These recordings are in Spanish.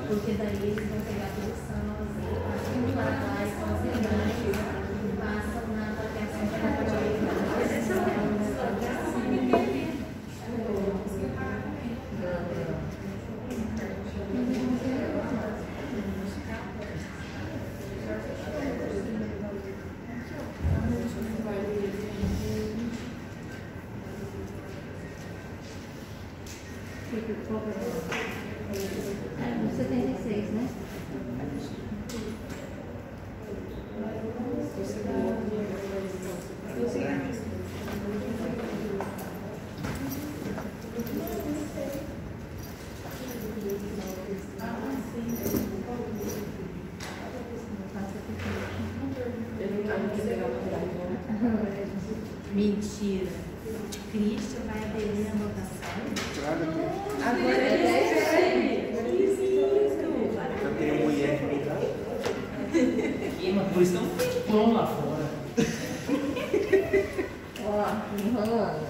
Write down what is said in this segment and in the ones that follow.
Porque daí eles vão pegar a produção, passam para lá e são assinantes, passam na avaliação de é 76, né? Mentira. Cristian vai aderir à anotação. Agora é eu tenho mulher que me dá. Mas por isso não tem pão lá fora. Ó, enrolando.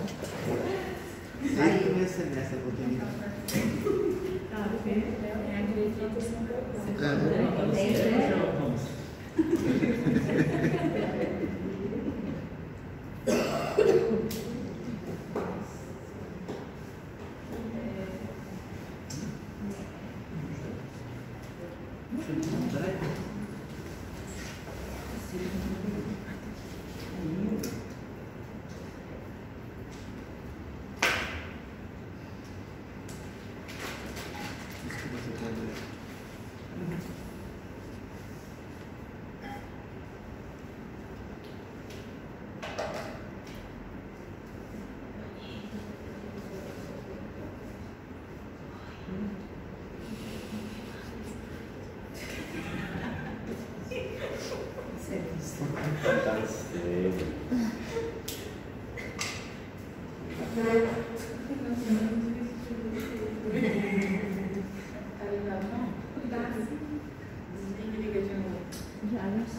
Aí eu ia ser nessa oportunidade. É a direita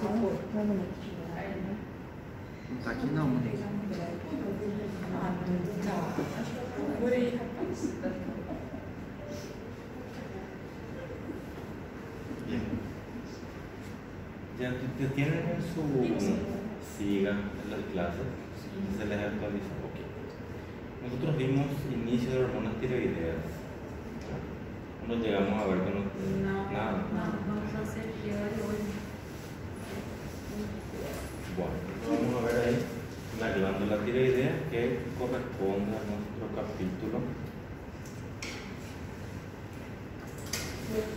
São Não tá aqui não, mano. Ya tienen en su siga en las clases, se les actualiza un poquito. Nosotros vimos inicio de hormonas tiroideas. No llegamos a ver que no, nada. Vamos a hacer peor hoy. Bueno, vamos a ver ahí la glándula tiroidea que corresponde a nuestro capítulo.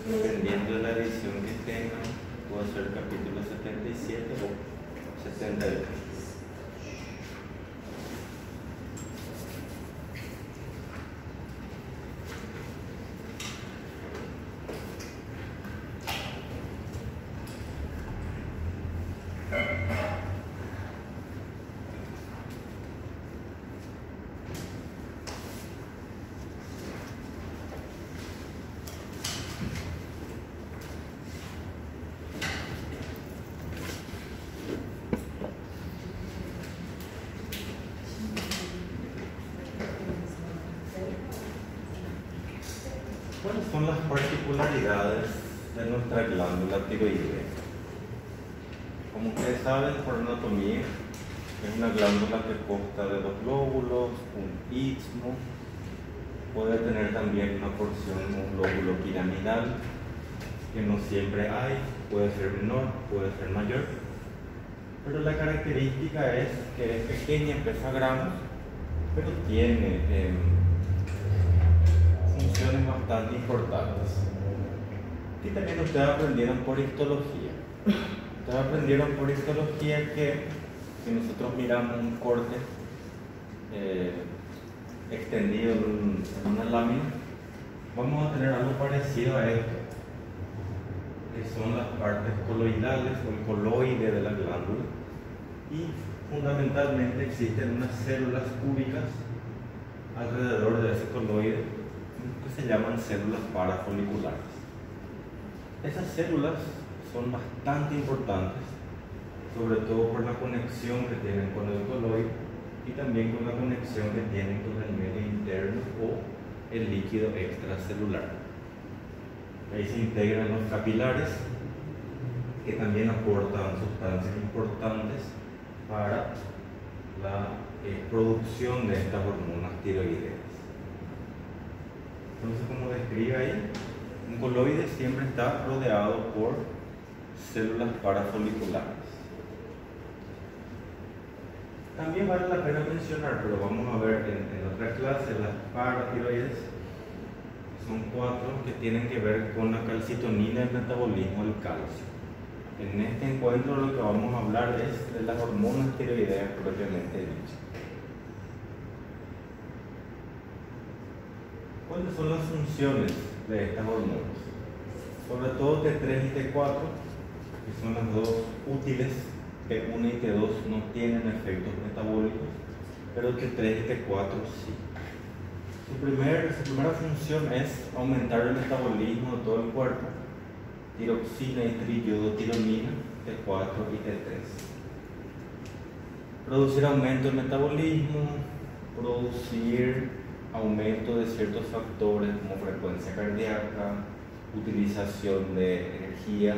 Dependiendo de la edición que tengan, puede ser capítulo 77 o 78. ¿Cuáles son las particularidades de nuestra glándula tiroidea? Como ustedes saben por anatomía, es una glándula que consta de dos lóbulos, un istmo, puede tener también una porción, un lóbulo piramidal, que no siempre hay, puede ser menor, puede ser mayor, pero la característica es que es pequeña, pesa gramos, pero tiene funciones bastante importantes. Y también ustedes aprendieron por histología. Ustedes aprendieron por histología que si nosotros miramos un corte extendido en una lámina, vamos a tener algo parecido a esto, que son las partes coloidales o el coloide de la glándula, y fundamentalmente existen unas células cúbicas alrededor de ese coloide que se llaman células parafoliculares. Esas células son bastante importantes, sobre todo por la conexión que tienen con el coloide y también con la conexión que tienen con el medio interno o el líquido extracelular. Ahí se integran los capilares, que también aportan sustancias importantes para la producción de estas hormonas tiroideas. Entonces, como describe ahí, un coloide siempre está rodeado por células parafoliculares. También vale la pena mencionar, pero vamos a ver en otra clase, las paratiroides. Son 4 que tienen que ver con la calcitonina y el metabolismo del calcio. En este encuentro lo que vamos a hablar es de las hormonas tiroideas propiamente dichas. ¿Cuáles son las funciones de estas hormonas? Sobre todo T3 y T4, que son las dos útiles. T1 y T2 no tienen efectos metabólicos, pero T3 y T4 sí. Su primera función es aumentar el metabolismo de todo el cuerpo, tiroxina y triiodotironina, T4 y T3. Producir aumento del metabolismo, producir aumento de ciertos factores como frecuencia cardíaca, utilización de energía,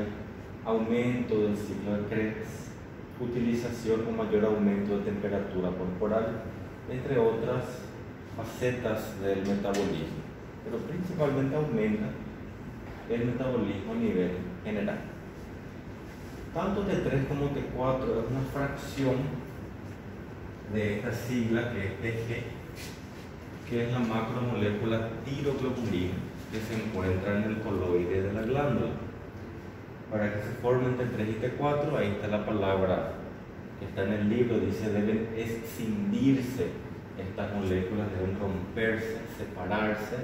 aumento del ciclo de Krebs, utilización o mayor aumento de temperatura corporal, entre otras facetas del metabolismo, pero principalmente aumenta el metabolismo a nivel general. Tanto T3 como T4 es una fracción de esta sigla que es TG, que es la macromolécula tiroglobulina que se encuentra en el coloide de la glándula. Para que se formen T3 y T4, ahí está la palabra que está en el libro, dice deben escindirse estas moléculas, deben romperse, separarse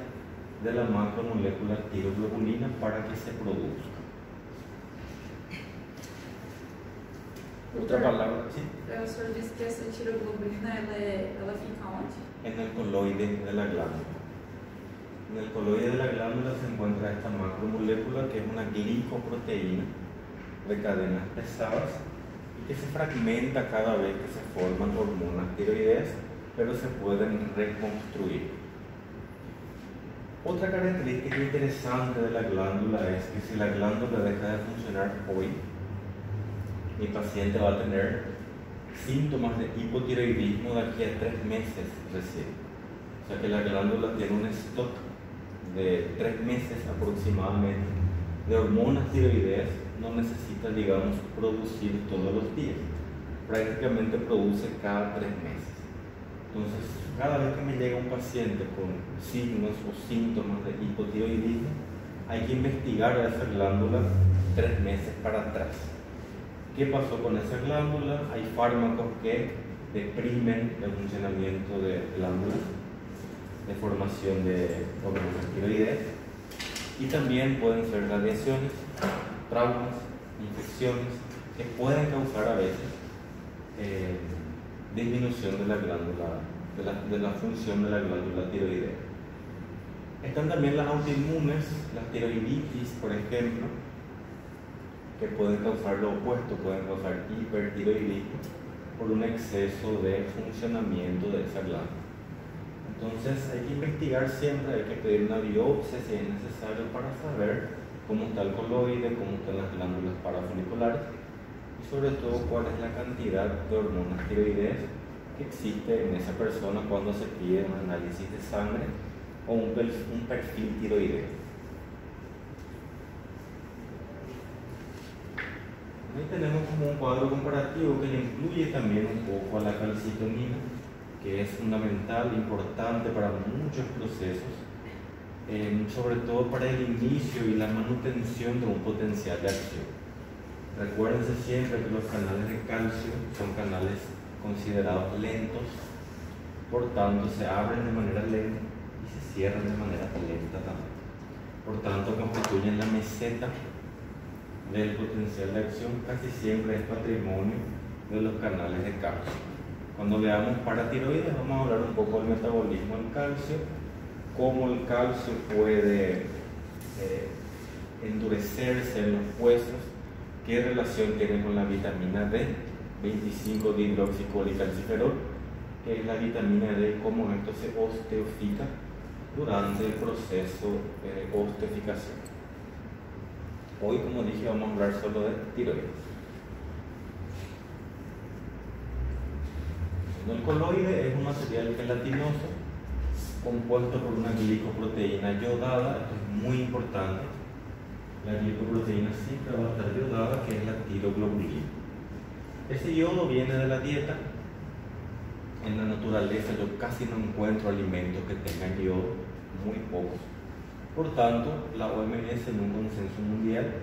de la macromolécula tiroglobulina para que se produzca. Otra palabra, ¿sí? O senhor disse que essa tiroglobulina ela fica onde? En el coloide de la glándula. En el coloide de la glándula se encuentra esta macromolécula que es una glicoproteína de cadenas pesadas y que se fragmenta cada vez que se forman hormonas tiroideas, pero se pueden reconstruir. Otra característica interesante de la glándula es que si la glándula deja de funcionar hoy, mi paciente va a tener síntomas de hipotiroidismo de aquí a 3 meses recién. O sea que la glándula tiene un stock de 3 meses aproximadamente de hormonas tiroideas, no necesita, digamos, producir todos los días. Prácticamente produce cada 3 meses. Entonces, cada vez que me llega un paciente con signos o síntomas de hipotiroidismo, hay que investigar a esa glándula 3 meses para atrás. ¿Qué pasó con esa glándula? Hay fármacos que deprimen el funcionamiento de glándulas, de formación de hormonas tiroideas, y también pueden ser radiaciones, traumas, infecciones que pueden causar a veces disminución de la glándula, de la función de la glándula tiroidea. Están también las autoinmunes, las tiroiditis, por ejemplo, que pueden causar lo opuesto, pueden causar hipertiroidismo por un exceso de funcionamiento de esa glándula. Entonces hay que investigar siempre, hay que pedir una biopsia si es necesario para saber cómo está el coloide, cómo están las glándulas parafoliculares y sobre todo cuál es la cantidad de hormonas tiroideas que existe en esa persona cuando se pide un análisis de sangre o un perfil tiroideo. Ahí tenemos como un cuadro comparativo que le incluye también un poco a la calcitonina, que es fundamental, importante para muchos procesos, sobre todo para el inicio y la manutención de un potencial de acción. Recuérdense siempre que los canales de calcio son canales considerados lentos, por tanto se abren de manera lenta y se cierran de manera lenta también. Por tanto, constituyen la meseta del potencial de acción, casi siempre es patrimonio de los canales de calcio. Cuando veamos paratiroides vamos a hablar un poco del metabolismo del calcio, cómo el calcio puede endurecerse en los huesos, qué relación tiene con la vitamina D, 25-dihidroxicólicalciferol, que es la vitamina D, cómo esto se osteofica durante el proceso de osteoficación. Hoy, como dije, vamos a hablar solo de tiroides. El coloide es un material gelatinoso compuesto por una glicoproteína yodada. Esto es muy importante. La glicoproteína siempre va a estar yodada, que es la tiroglobulina. Ese yodo viene de la dieta. En la naturaleza yo casi no encuentro alimentos que tengan yodo, muy pocos. Por tanto, la OMS, en un consenso mundial,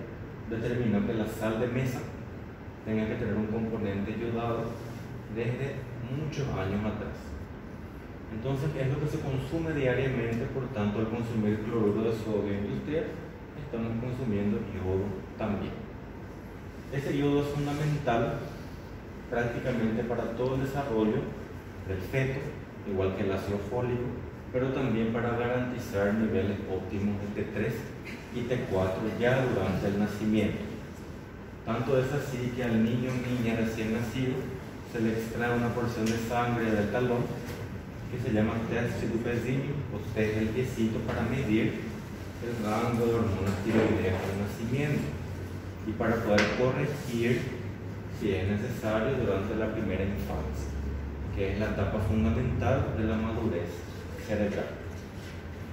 determinó que la sal de mesa tenga que tener un componente yodado desde muchos años atrás. Entonces, es lo que se consume diariamente. Por tanto, al consumir cloruro de sodio industrial, estamos consumiendo yodo también. Ese yodo es fundamental prácticamente para todo el desarrollo del feto, igual que el ácido fólico, pero también para garantizar niveles óptimos de T3 y T4 ya durante el nacimiento. Tanto es así que al niño o niña recién nacido se le extrae una porción de sangre del talón que se llama test pseudopesímeo o test del piecito para medir el rango de hormonas tiroideas al nacimiento y para poder corregir si es necesario durante la primera infancia, que es la etapa fundamental de la madurez cerebral.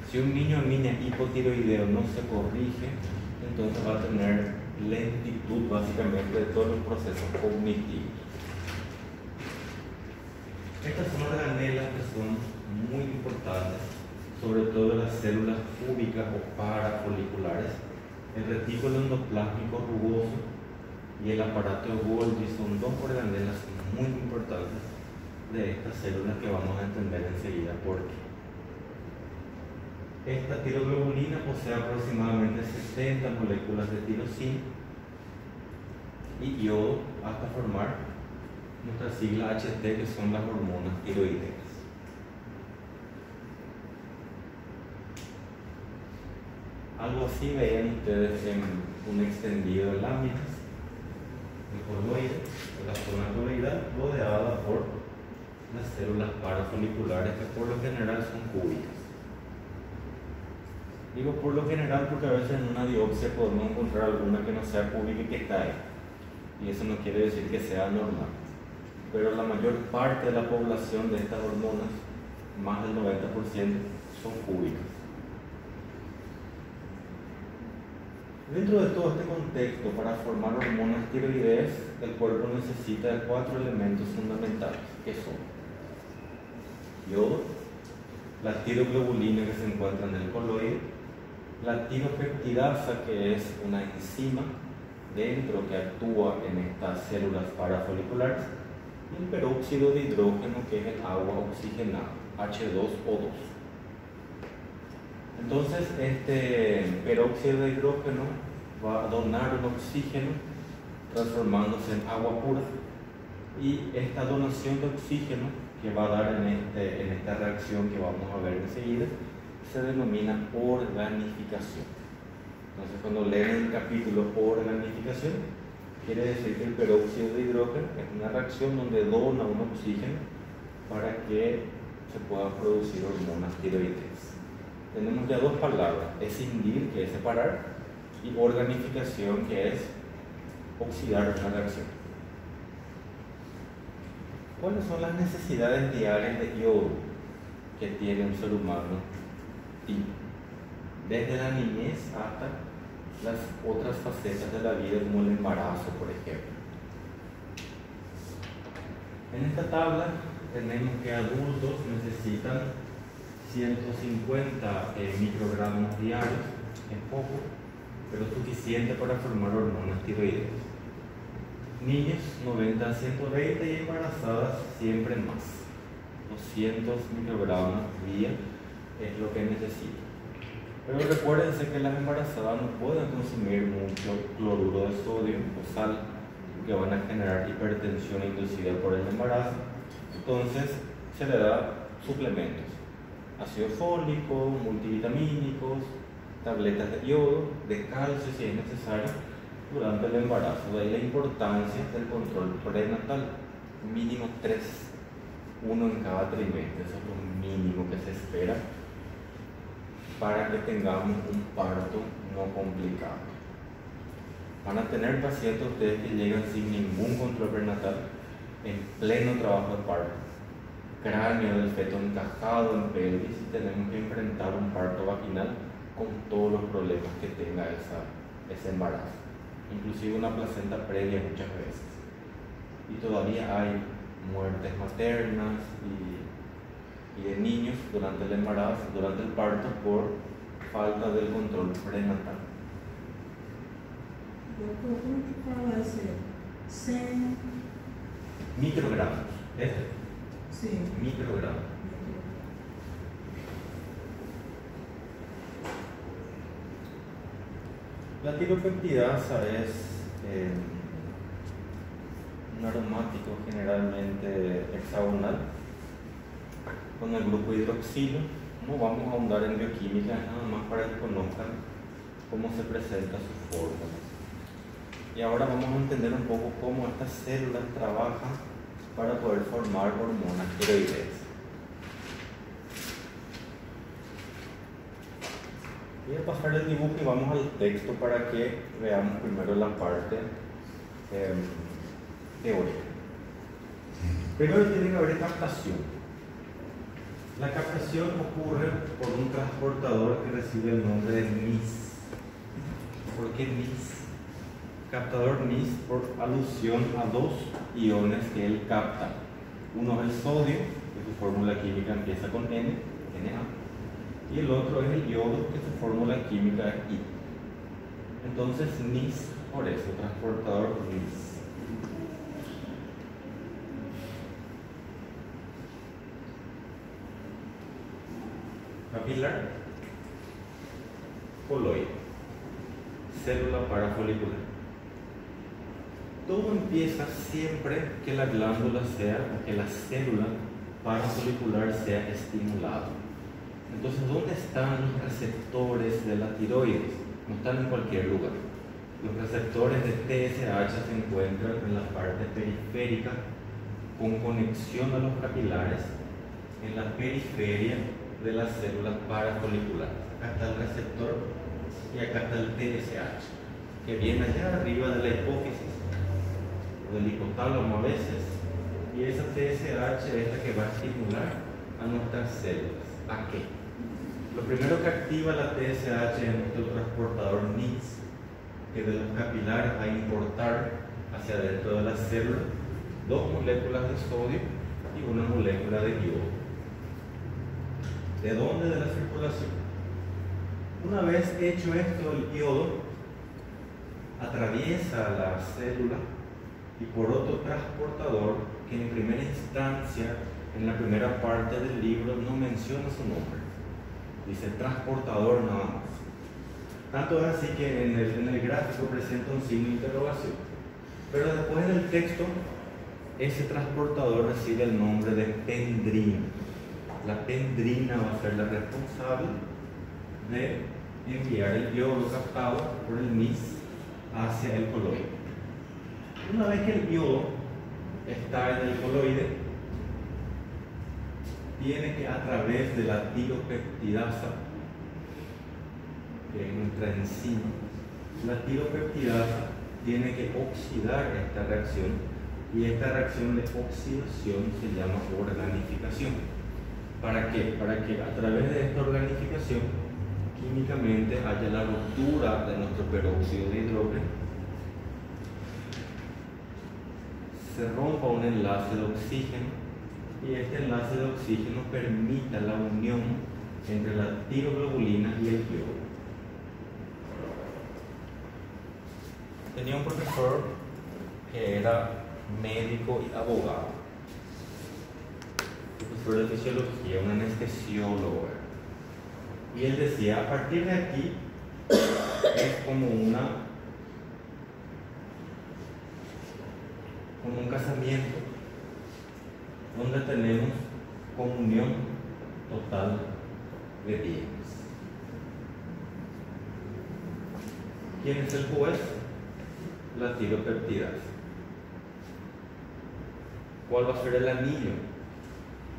Si un niño o niña hipotiroideo no se corrige, entonces va a tener lentitud básicamente de todos los procesos cognitivos. Estas son organelas que son muy importantes, sobre todo las células púbicas o parafoliculares. El retículo endoplásmico rugoso y el aparato de Golgi son dos organelas muy importantes de estas células que vamos a entender enseguida por qué. Esta tiroglobulina posee aproximadamente 60 moléculas de tirosina y yodo hasta formar nuestra sigla HT, que son las hormonas tiroideas. Algo así veían ustedes en un extendido de láminas, el coloide, la zona coloidal, rodeada por las células parafoliculares, que por lo general son cúbicas. Digo por lo general porque a veces en una biopsia podemos encontrar alguna que no sea cúbica y que cae, y eso no quiere decir que sea normal. Pero la mayor parte de la población de estas hormonas, más del 90%, son cúbicas. Dentro de todo este contexto, para formar hormonas tiroideas, el cuerpo necesita de 4 elementos fundamentales, que son yodo, la tiroglobulina que se encuentra en el coloide, la tiropeptidasa, que es una enzima dentro que actúa en estas células parafoliculares, y el peróxido de hidrógeno, que es el agua oxigenada, H2O2. Entonces, este peróxido de hidrógeno va a donar un oxígeno transformándose en agua pura, y esta donación de oxígeno que va a dar en esta reacción que vamos a ver enseguida se denomina organificación. Entonces, cuando leen el capítulo organificación, quiere decir que el peróxido de hidrógeno es una reacción donde dona un oxígeno para que se puedan producir hormonas tiroideas. Tenemos ya dos palabras: escindir, que es separar, y organificación, que es oxidar una reacción. ¿Cuáles son las necesidades diarias de yodo que tiene un ser humano? Y desde la niñez hasta las otras facetas de la vida, como el embarazo, por ejemplo. En esta tabla tenemos que adultos necesitan 150 microgramos diarios, es poco, pero suficiente para formar hormonas tiroideas. Niños 90 a 120 y embarazadas siempre más. 200 microgramos día es lo que necesitan. Pero recuérdense que las embarazadas no pueden consumir mucho cloruro de sodio o sal, que van a generar hipertensión inducida por el embarazo. Entonces se le da suplementos, ácido fólico, multivitamínicos, tabletas de yodo, de calcio si es necesario durante el embarazo. De ahí la importancia del control prenatal, mínimo 3, 1 en cada trimestre, eso es lo mínimo que se espera para que tengamos un parto no complicado. Van a tener pacientes ustedes que llegan sin ningún control prenatal, en pleno trabajo de parto, cráneo del feto encajado en pelvis, y tenemos que enfrentar un parto vaginal con todos los problemas que tenga ese embarazo, inclusive una placenta previa muchas veces. Y todavía hay muertes maternas y de niños durante el embarazo, durante el parto, por falta del control prenatal. Doutor, como que fala esse 100? Microgramos, Sim. microgramos. La tiropeptidasa es un aromático generalmente hexagonal con el grupo hidroxilo. No vamos a ahondar en bioquímica, nada más para que conozcan cómo se presenta su fórmula. Y ahora vamos a entender un poco cómo estas células trabajan para poder formar hormonas tiroideas. Voy a pasar el dibujo y vamos al texto para que veamos primero la parte teórica. Primero tiene que haber captación. La captación ocurre por un transportador que recibe el nombre de NIS. ¿Por qué NIS? Captador NIS por alusión a dos iones que él capta. Uno es el sodio, que su fórmula química empieza con N, Na, y el otro es el yodo, que su fórmula química es I. Entonces NIS, por eso, transportador NIS. Capilar, coloide, célula parafolicular. Todo empieza siempre que la glándula sea, o que la célula parafolicular sea estimulada. Entonces, ¿dónde están los receptores de la tiroides? No están en cualquier lugar. Los receptores de TSH se encuentran en la parte periférica con conexión a los capilares, en la periferia de las células parafoliculares. Acá está el receptor y acá está el TSH, que viene allá arriba de la hipófisis, del hipotálamo a veces, y esa TSH es la que va a estimular a nuestras células. ¿A qué? Lo primero que activa la TSH es nuestro transportador NIS, que de los capilares va a importar hacia dentro de la célula 2 moléculas de sodio y una molécula de yodo. ¿De dónde? De la circulación. Una vez hecho esto, el yodo atraviesa la célula y por otro transportador que en primera instancia, en la primera parte del libro, no menciona su nombre. Dice transportador nada más. Tanto es así que en el gráfico presenta un signo de interrogación. Pero después en el texto, ese transportador recibe el nombre de pendrina. La pendrina va a ser la responsable de enviar el yodo captado por el NIS hacia el coloide. Una vez que el yodo está en el coloide, tiene que, a través de la tiropeptidasa, que es nuestra enzima, la tiropeptidasa tiene que oxidar esta reacción, y esta reacción de oxidación se llama organificación. ¿Para qué? Para que a través de esta organificación químicamente haya la ruptura de nuestro peróxido de hidrógeno, se rompa un enlace de oxígeno y este enlace de oxígeno permita la unión entre la tiroglobulina y el yodo. Tenía un profesor que era médico y abogado, profesor de fisiología, un anestesiólogo, y él decía, a partir de aquí es como un casamiento donde tenemos comunión total de bienes. ¿Quién es el juez? La tiropeptidasa. ¿Cuál va a ser el anillo?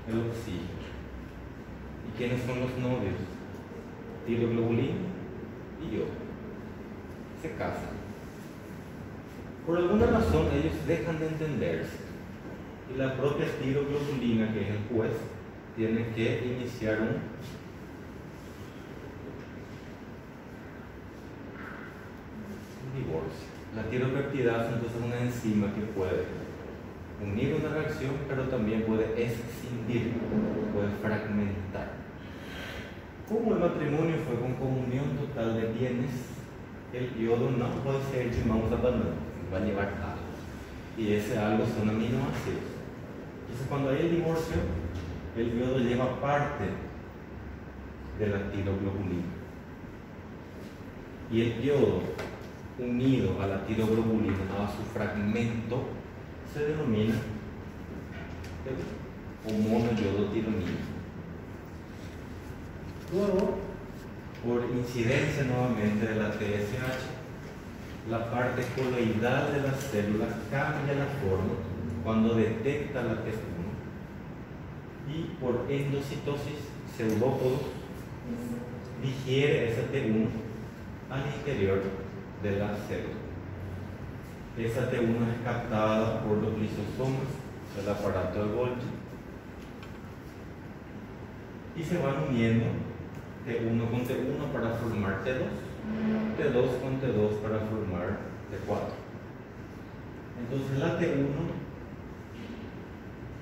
El oxígeno. ¿Y quiénes son los novios? Tiroglobulina y yodo. Se casan. Por alguna razón ellos dejan de entenderse y la propia tiroglobulina, que es el juez, tiene que iniciar un divorcio. La tiropeptidasa entonces es una enzima que puede unir una reacción, pero también puede escindir, puede fragmentar. Como el matrimonio fue con comunión total de bienes, el yodo no puede ser llamado va a llevar algo. Y ese algo son aminoácidos. Entonces cuando hay el divorcio, el yodo lleva parte de la tiroglobulina. Y el yodo unido a la tiroglobulina, a su fragmento, se denomina homonoyodotironina. Luego, por incidencia nuevamente de la TSH, la parte coloidal de las células cambia la forma cuando detecta la T1 y por endocitosis pseudópodos digiere esa T1 al interior de la célula. Esa T1 es captada por los lisosomas del aparato de Golgi y se van uniendo T1 con T1 para formar T2, T2 con T2 para formar T4. Entonces la T1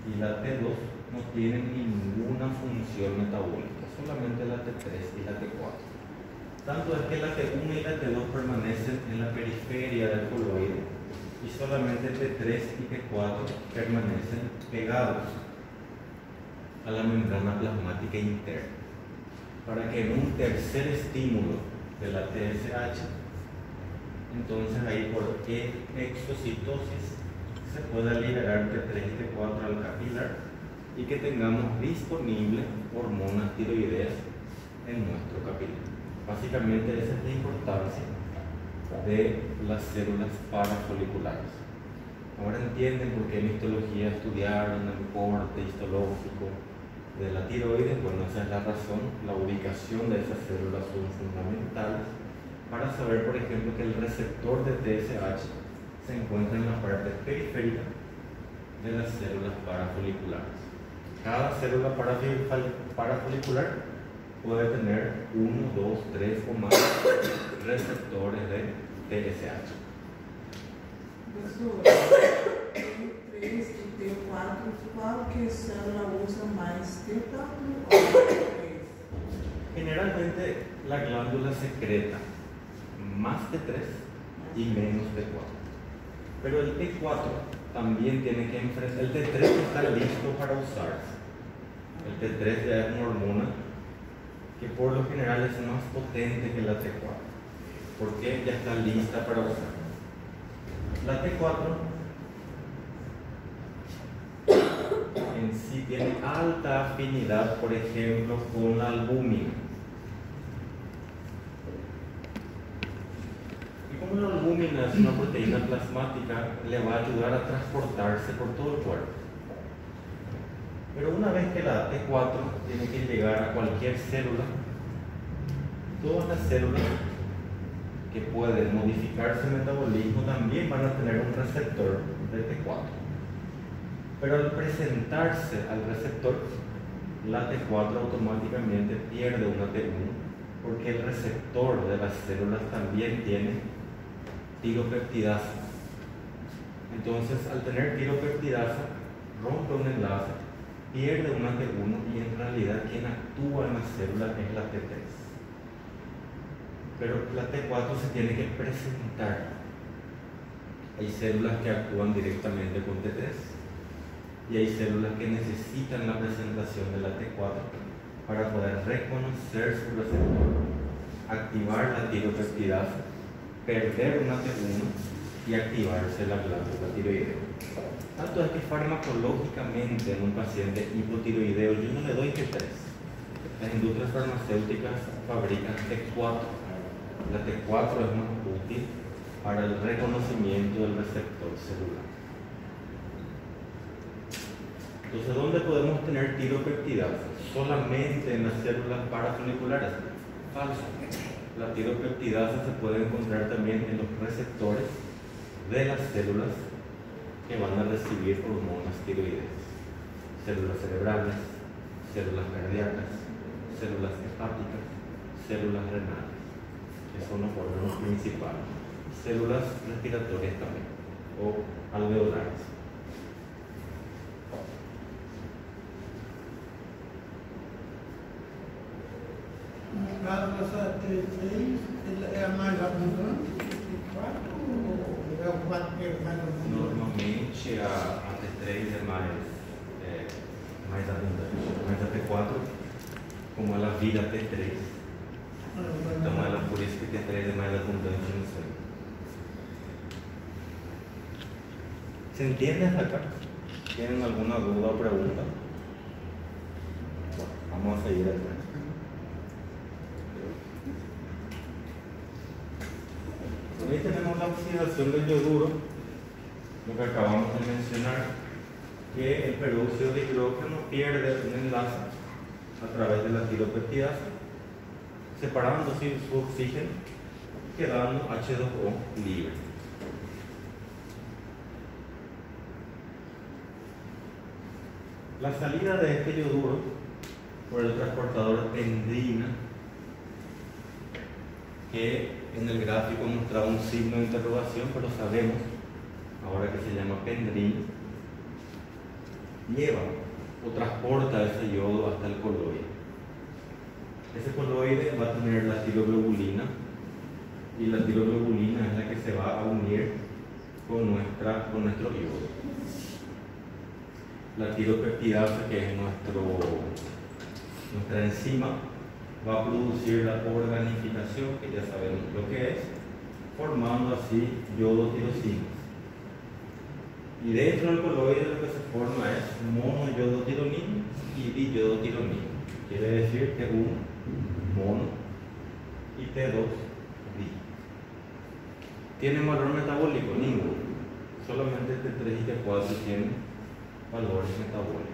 y la T2 no tienen ninguna función metabólica, solamente la T3 y la T4. Tanto es que la T1 y la T2 permanecen en la periferia del coloide y solamente T3 y T4 permanecen pegados a la membrana plasmática interna, para que en un tercer estímulo de la TSH, entonces ahí por exocitosis se pueda liberar T3 y T4 al capilar y que tengamos disponible hormonas tiroideas en nuestro capilar. Básicamente esa es la importancia de las células parafoliculares. Ahora entienden por qué en histología estudiaron el corte histológico de la tiroides. Bueno, esa es la razón. La ubicación de esas células son fundamentales para saber, por ejemplo, que el receptor de TSH se encuentra en la parte periférica de las células parafoliculares. Cada célula parafolicular puede tener 1, 2, 3 o más receptores de TSH. Professor, T3 e T4, qual que célula usa mais T4 ou T3? Generalmente la glándula secreta más T3 y menos T4. Pero el T4 también tiene que enfrentar. El T3 está listo para usarse. El T3 ya es una hormona que por lo general es más potente que la T4, porque ya está lista para usar. La T4 en sí tiene alta afinidad, por ejemplo, con la albúmina. Y como la albúmina es una proteína plasmática, le va a ayudar a transportarse por todo el cuerpo. Pero una vez que la T4 tiene que llegar a cualquier célula, todas las células que pueden modificar su metabolismo también van a tener un receptor de T4. Pero al presentarse al receptor, la T4 automáticamente pierde una T1, porque el receptor de las células también tiene tiropeptidasa. Entonces, al tener tiropeptidasa, rompe un enlace, pierde una T1 y en realidad quien actúa en la célula es la T3. Pero la T4 se tiene que presentar. Hay células que actúan directamente con T3 y hay células que necesitan la presentación de la T4 para poder reconocer su receptor, activar la tiropeptidasa, perder una T1 y activarse la glándula tiroidea. Tanto es que farmacológicamente en un paciente hipotiroideo yo no le doy T3. Las industrias farmacéuticas fabrican T4. La T4 es más útil para el reconocimiento del receptor celular. Entonces, ¿dónde podemos tener tiropeptidasa? Solamente en las células parafoliculares. Falso. La tiropeptidasa se puede encontrar también en los receptores de las células que van a recibir hormonas tiroideas. Células cerebrales, células cardíacas, células hepáticas, células renales, que son los órganos principales. Células respiratorias también, o alveolares. Essa T3 é a mais abundante do que 4 ou é o 4 que é mais abundante? Normalmente a T3 é mais abundante, mas a T4, como ela vira T3, então ela, por isso que T3 é mais abundante no sangue. ¿Se entiende hasta acá? ¿Tienen alguna duda o pregunta? Bueno, vamos a seguir adelante. Ahí tenemos la oxidación del yoduro, lo que acabamos de mencionar, que el peróxido de hidrógeno pierde un enlace a través de la tiropeptidasa, separando así su oxígeno, quedando H2O libre. La salida de este yoduro por el transportador pendrina, que en el gráfico mostraba un signo de interrogación, pero sabemos ahora que se llama pendrina, lleva o transporta ese yodo hasta el coloide. Ese coloide va a tener la tiroglobulina y la tiroglobulina es la que se va a unir con nuestro yodo. La tiropeptidasa, que es nuestra enzima, va a producir la organificación, que ya sabemos lo que es, formando así yodotirosinas. Y dentro del coloide lo que se forma es monoyodotironina y diyodotironina. Quiere decir T1 mono y T2 di. ¿Tienen valor metabólico? Ninguno. Solamente T3 y T4 tienen valores metabólicos.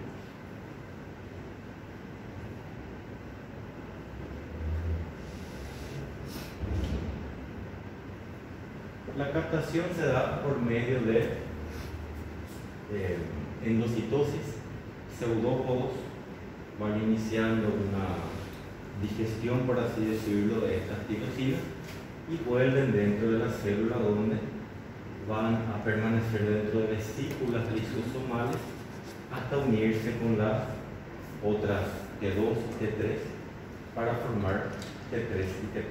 La captación se da por medio de endocitosis, pseudópodos van iniciando una digestión, por así decirlo, de estas tirosinas y vuelven dentro de la célula, donde van a permanecer dentro de vesículas lisosomales hasta unirse con las otras T2 y T3 para formar T3 y T4.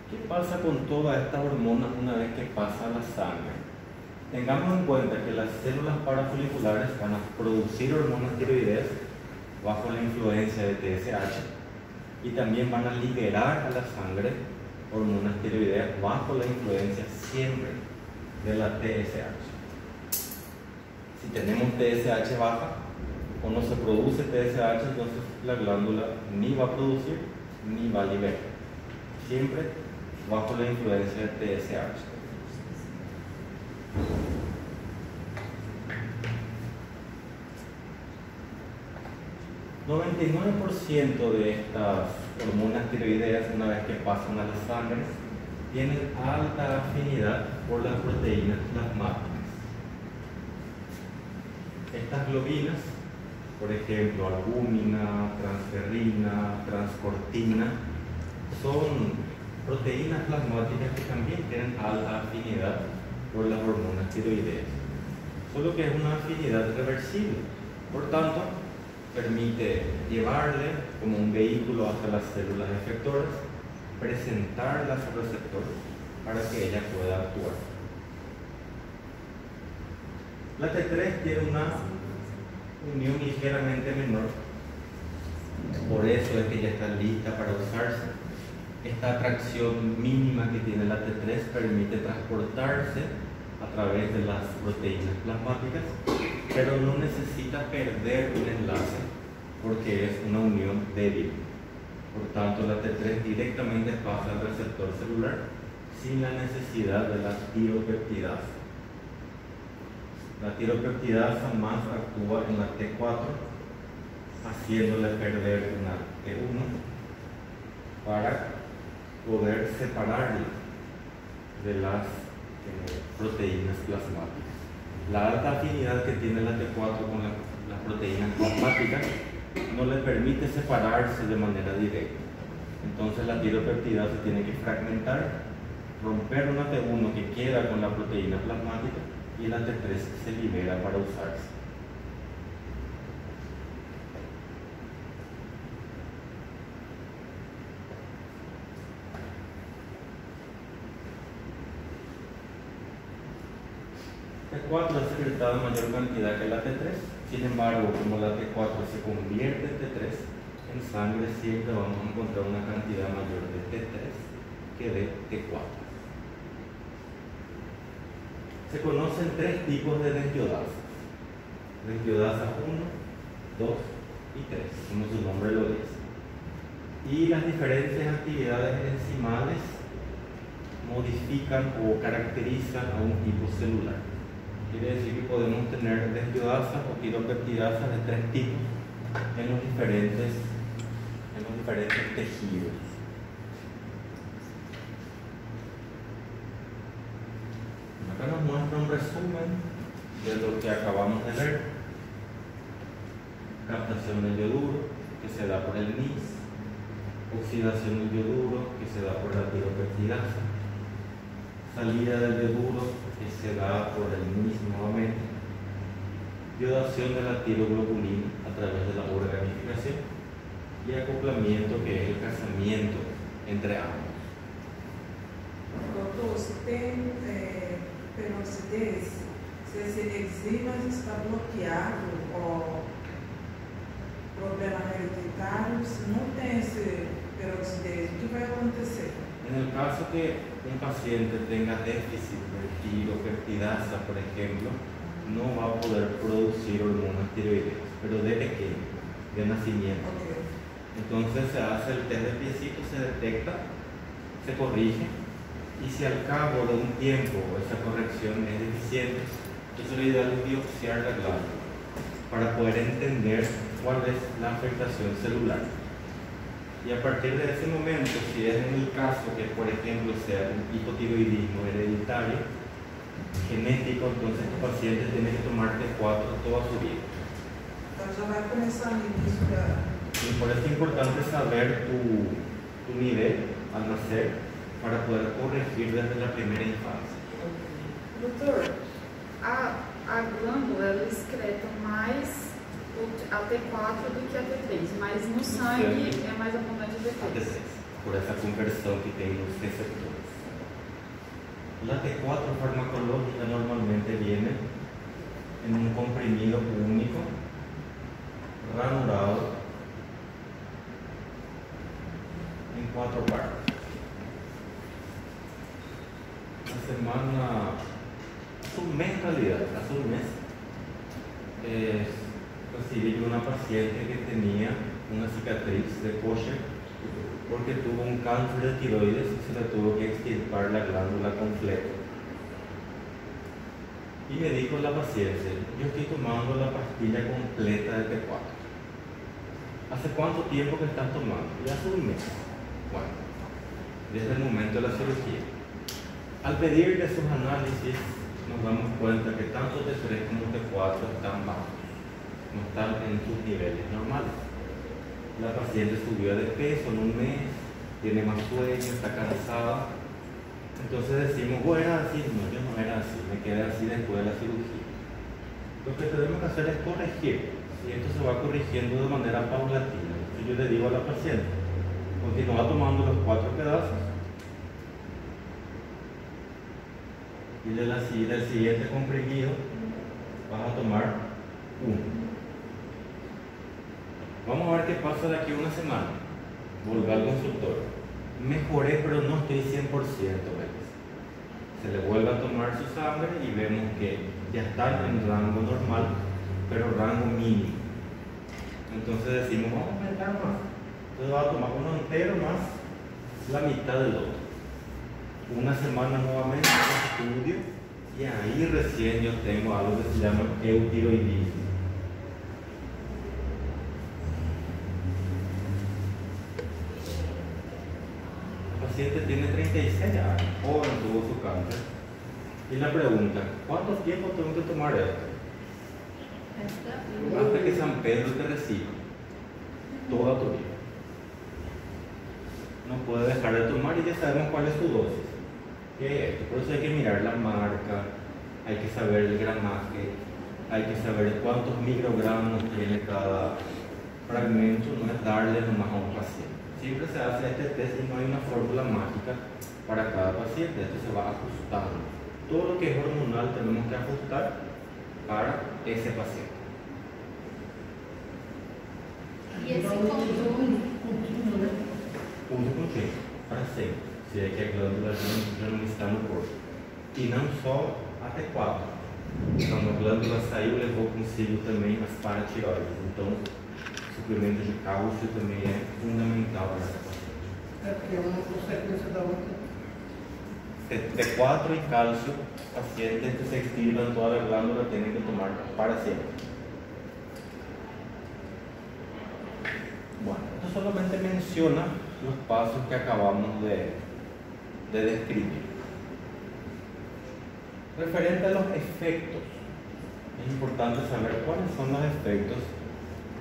¿Qué pasa con todas estas hormonas una vez que pasa a la sangre? Tengamos en cuenta que las células parafoliculares van a producir hormonas tiroideas bajo la influencia de TSH y también van a liberar a la sangre hormonas tiroideas bajo la influencia siempre de la TSH. Si tenemos TSH baja o no se produce TSH, entonces la glándula ni va a producir ni va a liberar. Siempre bajo la influencia de TSH. El 99% de estas hormonas tiroideas, una vez que pasan a la sangre, tienen alta afinidad por las proteínas plasmáticas. Estas globinas, por ejemplo, albúmina, transferrina, transcortina, son proteínas plasmáticas que también tienen alta afinidad por las hormonas tiroideas, solo que es una afinidad reversible. Por tanto, permite llevarle como un vehículo hasta las células efectoras, presentarlas al receptor para que ella pueda actuar. La T3 tiene una unión ligeramente menor, por eso es que ya está lista para usarse. Esta atracción mínima que tiene la T3 permite transportarse a través de las proteínas plasmáticas, pero no necesita perder un enlace porque es una unión débil. Por tanto, la T3 directamente pasa al receptor celular sin la necesidad de la tiropeptidasa. La tiropeptidasa más actúa en la T4, haciéndole perder una T1 para poder separarla de las proteínas plasmáticas. La alta afinidad que tiene la T4 con las proteínas plasmáticas no le permite separarse de manera directa. Entonces la tiropeptidasa tiene que fragmentar, romper una T1 que queda con la proteína plasmática y la T3 se libera para usarse. T4 es secretada en mayor cantidad que la T3, sin embargo, como la T4 se convierte en T3, en sangre siempre vamos a encontrar una cantidad mayor de T3 que de T4. Se conocen tres tipos de desyodasas: desyodasa 1, 2 y 3, como su nombre lo dice. Y las diferentes actividades enzimales modifican o caracterizan a un tipo celular. Quiere decir que podemos tener desyodasas o tiropeptidasas de tres tipos en los diferentes tejidos. Acá nos muestra un resumen de lo que acabamos de ver. Captación del yoduro, que se da por el NIS. Oxidación del yoduro, que se da por la tiropeptidasa. Salida del yoduro, que se da por el NIS nuevamente. Iodación de la tiroglobulina a través de la organificación. Y acoplamiento, que es el casamiento entre ambos. Doutor, se tem peroxidez, se esse enzima está bloqueado ou problema hereditário, se não tem esse peroxidez, o que vai acontecer? En el caso que un paciente tenga déficit de tiropeptidasa, por ejemplo, no va a poder producir hormonas tiroideas, pero de pequeño, de nacimiento. Ok. Entonces se hace el test de piecito, se detecta, se corrige, y si al cabo de un tiempo esa corrección es deficiente, entonces lo ideal es biopsiar la glándula para poder entender cuál es la afectación celular. Y a partir de ese momento, si es en el caso que, por ejemplo, sea un hipotiroidismo hereditario, genético, entonces tu paciente tiene que tomar T4 toda su vida. Então já vai começar no início da. Y por eso es importante saber tu nivel al nacer para poder corregir desde la primera infancia. Doutor, a glândula ela excreta mais a T4 do que a T3, mas no sangue é mais abundante a T3. Por esa conversión que tienen los receptores. La T4 farmacológica normalmente viene en un comprimido único, ranurado, en 4 partes. La semana, hace un mes en realidad, hace un mes, recibí una paciente que tenía una cicatriz de Kocher porque tuvo un cáncer de tiroides y se le tuvo que extirpar la glándula completa. Y me dijo la paciente: yo estoy tomando la pastilla completa de T4. ¿Hace cuánto tiempo que estás tomando? Y hace un mes. Bueno, desde el momento de la cirugía. Al pedirle sus análisis, nos damos cuenta que tanto T3 como T4 están bajos, no están en sus niveles normales. La paciente subió de peso en un mes, tiene más sueño, está cansada. Entonces decimos, vos eras así, no, yo no era así, me quedé así después de la cirugía. Lo que tenemos que hacer es corregir, y esto se va corrigiendo de manera paulatina. Entonces yo le digo a la paciente, continúa tomando los 4 pedazos, y del siguiente comprimido vas a tomar 1. Vamos a ver qué pasa de aquí a una semana. Volver al consultorio. Mejoré, pero no estoy 100%, ¿ves? Se le vuelve a tomar su sangre y vemos que ya está en rango normal, pero rango mínimo. Entonces decimos, vamos a aumentar más. Entonces va a tomar uno entero más la mitad del otro. Una semana nuevamente de estudio y ahí recién yo tengo algo que se llama eutiroidismo. El paciente tiene 36 años, joven, tuvo su cáncer, y la pregunta, ¿cuánto tiempo tengo que tomar esto? Hasta que San Pedro te reciba, toda tu vida. No puede dejar de tomar y ya sabemos cuál es su dosis. ¿Qué es esto? Por eso hay que mirar la marca, hay que saber el gramaje, hay que saber cuántos microgramos tiene cada fragmento, no es darle nomás a un paciente. Siempre se hace este test y no hay una fórmula mágica para cada paciente, esto se va ajustando. Todo lo que es hormonal tenemos que ajustar para ese paciente. E esse controle, Uso contínuo, para sempre, se é que a glândula já não está no corpo. E não só até 4. Então a glândula saiu e levou consigo também as paratireoides. Então o suplemento de cálcio também é fundamental para essa paciente. É porque é uma consequência da outra. T4 y calcio, pacientes que se extirpan toda la glándula tienen que tomar para siempre. Bueno, esto solamente menciona los pasos que acabamos de describir. Referente a los efectos, es importante saber cuáles son los efectos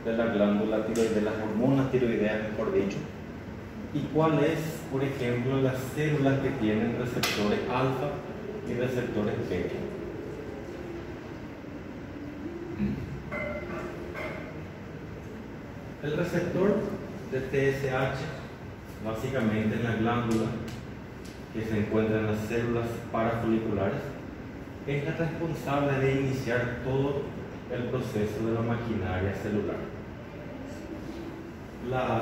de la glándula tiroidea, de las hormonas tiroideas, mejor dicho, y cuál es, por ejemplo, las células que tienen receptores alfa y receptores beta. El receptor de TSH, básicamente en la glándula que se encuentra en las células parafoliculares, es la responsable de iniciar todo el proceso de la maquinaria celular.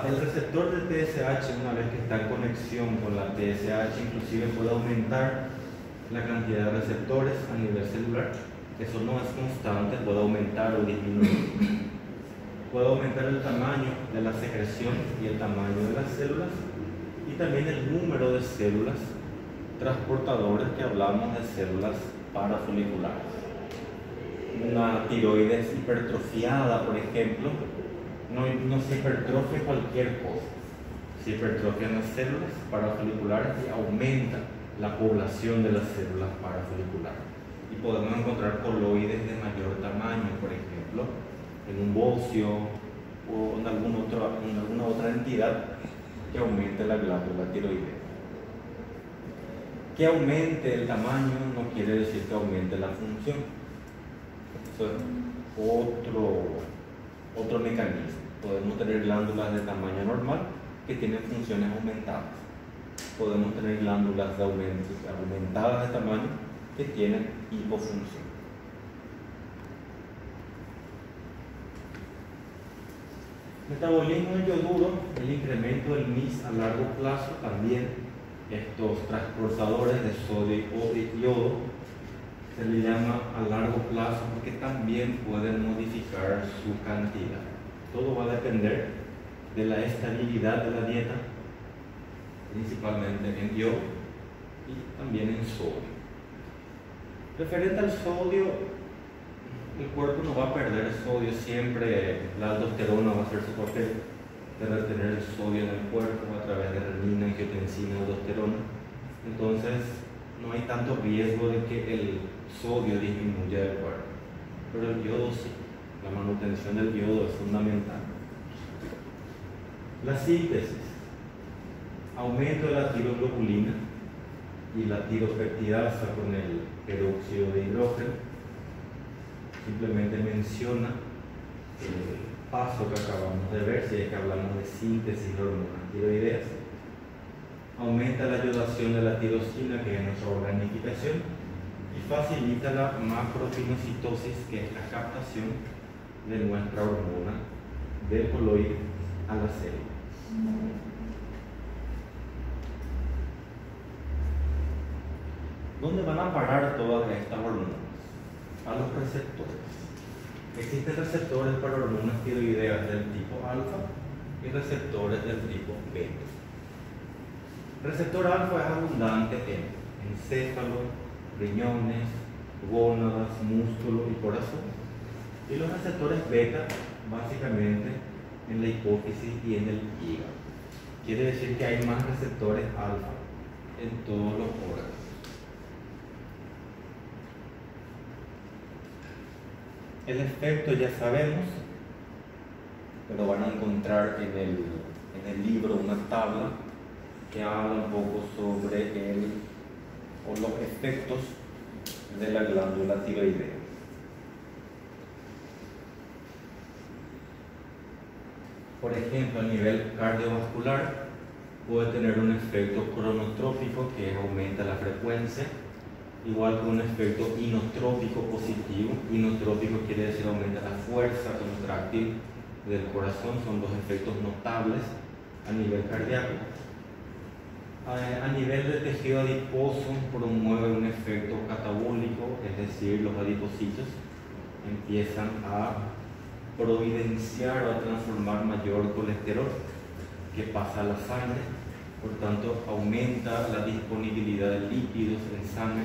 El receptor de TSH, una vez que está en conexión con la TSH, inclusive puede aumentar la cantidad de receptores a nivel celular. Eso no es constante, puede aumentar o disminuir. Puede aumentar el tamaño de la secreción y el tamaño de las células, y también el número de células transportadoras que hablamos de células parafoliculares. Una tiroides hipertrofiada, por ejemplo, no se hipertrofia cualquier cosa. Se hipertrofian las células parafoliculares y aumenta la población de las células parafoliculares. Y podemos encontrar coloides de mayor tamaño, por ejemplo, en un bocio o en alguna otra entidad que aumente la glándula tiroidea. Que aumente el tamaño no quiere decir que aumente la función. Eso es otro mecanismo. Podemos tener glándulas de tamaño normal que tienen funciones aumentadas. Podemos tener glándulas aumentadas de tamaño que tienen hipofunción. Metabolismo del yoduro, el incremento del MIS a largo plazo, también estos transportadores de sodio y yodo se le llama a largo plazo porque también pueden modificar su cantidad. Todo va a depender de la estabilidad de la dieta, principalmente en yodo y también en sodio. Referente al sodio, el cuerpo no va a perder sodio, siempre la aldosterona va a hacer su papel de retener el sodio en el cuerpo a través de renina, angiotensina, aldosterona. Entonces no hay tanto riesgo de que el sodio disminuya del cuerpo, pero el yodo sí, la manutención del yodo es fundamental. La síntesis. aumento de la tiroglobulina y la tiropeptidasa con el peróxido de hidrógeno. Simplemente menciona el paso que acabamos de ver, si es que hablamos de síntesis de hormonas tiroideas. Aumenta la yodación de la tirosina, que es nuestra organificación, y facilita la macropinocitosis, que es la captación de nuestra hormona del coloide a la célula. ¿Dónde van a parar todas estas hormonas? A los receptores. Existen receptores para hormonas tiroideas del tipo alfa y receptores del tipo beta. El receptor alfa es abundante en encéfalo, riñones, gónadas, músculo y corazón. Y los receptores beta, básicamente, en la hipófisis y en el hígado. Quiere decir que hay más receptores alfa en todos los órganos. El efecto ya sabemos, pero van a encontrar en el libro una tabla que habla un poco sobre los efectos de la glándula tiroidea. Por ejemplo, a nivel cardiovascular puede tener un efecto cronotrópico, que aumenta la frecuencia, igual que un efecto inotrópico positivo. Inotrópico quiere decir aumenta la fuerza contráctil del corazón. Son dos efectos notables a nivel cardíaco. A nivel de tejido adiposo promueve un efecto catabólico, es decir, los adipocitos empiezan a providenciar o a transformar mayor colesterol que pasa a la sangre, por tanto aumenta la disponibilidad de lípidos en sangre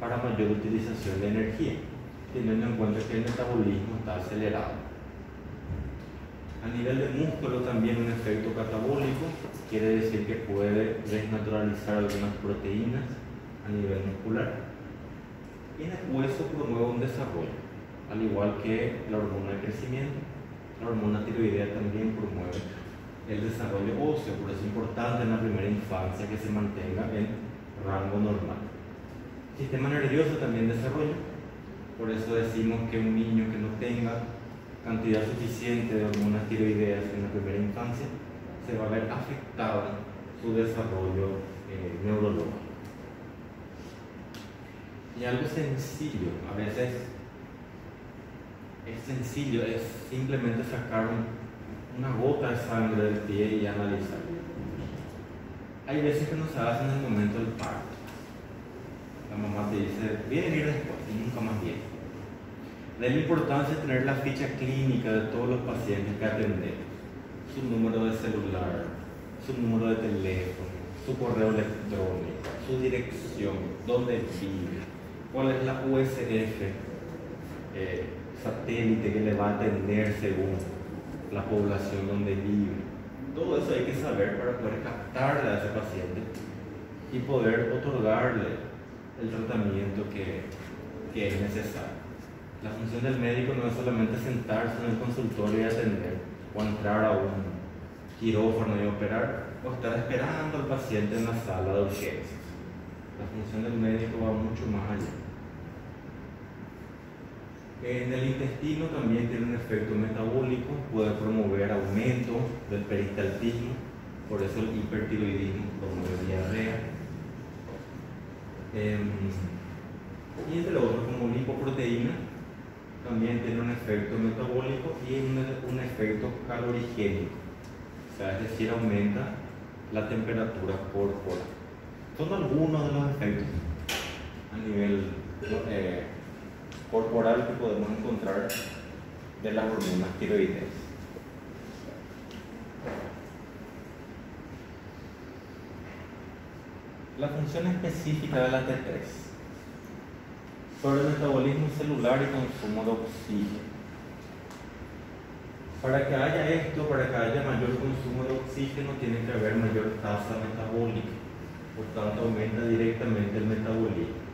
para mayor utilización de energía, teniendo en cuenta que el metabolismo está acelerado. A nivel de músculo también un efecto catabólico, quiere decir que puede desnaturalizar algunas proteínas a nivel muscular. Y en el hueso promueve un desarrollo, al igual que la hormona de crecimiento. La hormona tiroidea también promueve el desarrollo óseo, por eso es importante en la primera infancia que se mantenga en rango normal. Sistema nervioso también desarrolla, por eso decimos que un niño que no tenga cantidad suficiente de hormonas tiroideas en la primera infancia se va a ver afectado su desarrollo neurológico. Y algo sencillo, a veces es sencillo, es simplemente sacar una gota de sangre del pie y analizar. Hay veces que no se hace en el momento del parto. La mamá te dice, viene a ir después y nunca más viene. De la importancia de tener la ficha clínica de todos los pacientes que atendemos, su número de celular, su número de teléfono, su correo electrónico, su dirección, dónde vive, cuál es la USF satélite que le va a atender según la población donde vive. Todo eso hay que saber para poder captarle a ese paciente y poder otorgarle el tratamiento que es necesario. La función del médico no es solamente sentarse en el consultorio y atender, o entrar a un quirófano y operar, o estar esperando al paciente en la sala de urgencias. La función del médico va mucho más allá. En el intestino también tiene un efecto metabólico, puede promover aumento del peristaltismo, por eso el hipertiroidismo promueve diarrea. Y entre otros, como lipoproteína, también tiene un efecto metabólico y un efecto calorigénico, o sea, es decir, aumenta la temperatura corporal. Son algunos de los efectos a nivel corporal que podemos encontrar de las hormonas tiroideas. La función específica de la T3 sobre el metabolismo celular y consumo de oxígeno. Para que haya esto, para que haya mayor consumo de oxígeno, tiene que haber mayor tasa metabólica, por tanto aumenta directamente el metabolismo.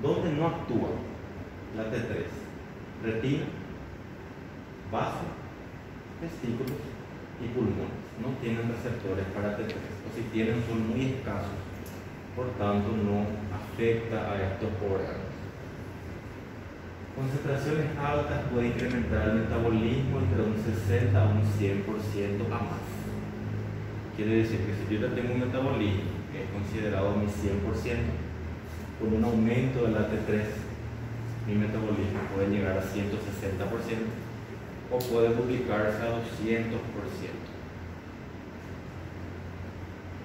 ¿Dónde no actúa la T3? Retina, vaso, testículos y pulmones. No tienen receptores para T3, o si tienen son muy escasos, por tanto no afecta a estos órganos. Concentraciones altas pueden incrementar el metabolismo entre un 60 a un 100% a más. Quiere decir que si yo ya tengo un metabolismo que es considerado mi 100%, con un aumento de la T3, mi metabolismo puede llegar a 160% o puede duplicarse a 200%.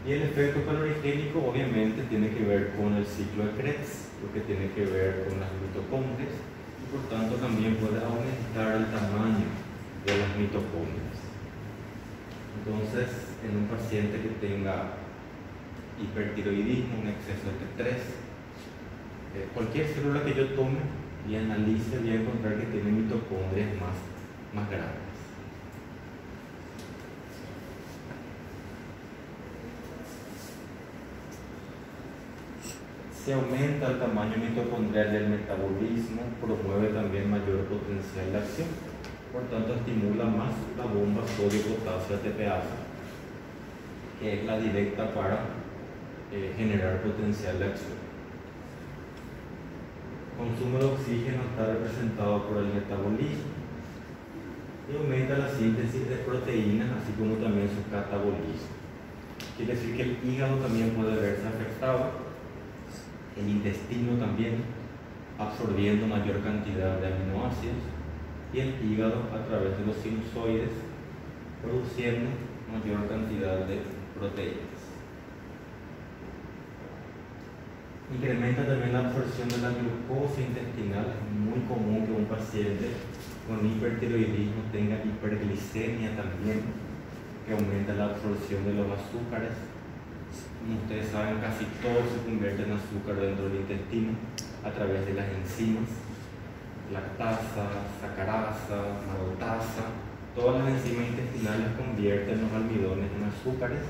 Y el efecto calorigénico obviamente tiene que ver con el ciclo de Krebs, lo que tiene que ver con las mitocondrias, y por tanto también puede aumentar el tamaño de las mitocondrias. Entonces, en un paciente que tenga hipertiroidismo, un exceso de T3, cualquier célula que yo tome y analice, voy a encontrar que tiene mitocondrias más grandes. Si aumenta el tamaño mitocondrial del metabolismo, promueve también mayor potencial de acción. Por tanto, estimula más la bomba sodio-potasio ATPasa, que es la directa para generar potencial de acción. Consumo de oxígeno está representado por el metabolismo y aumenta la síntesis de proteínas, así como también su catabolismo. Quiere decir que el hígado también puede verse afectado, el intestino también, absorbiendo mayor cantidad de aminoácidos, y el hígado a través de los sinusoides, produciendo mayor cantidad de proteínas. Incrementa también la absorción de la glucosa intestinal. Es muy común que un paciente con hipertiroidismo tenga hiperglicemia también, que aumenta la absorción de los azúcares. Como ustedes saben, casi todo se convierte en azúcar dentro del intestino a través de las enzimas, lactasa, sacarasa, maltasa. Todas las enzimas intestinales convierten los almidones en azúcares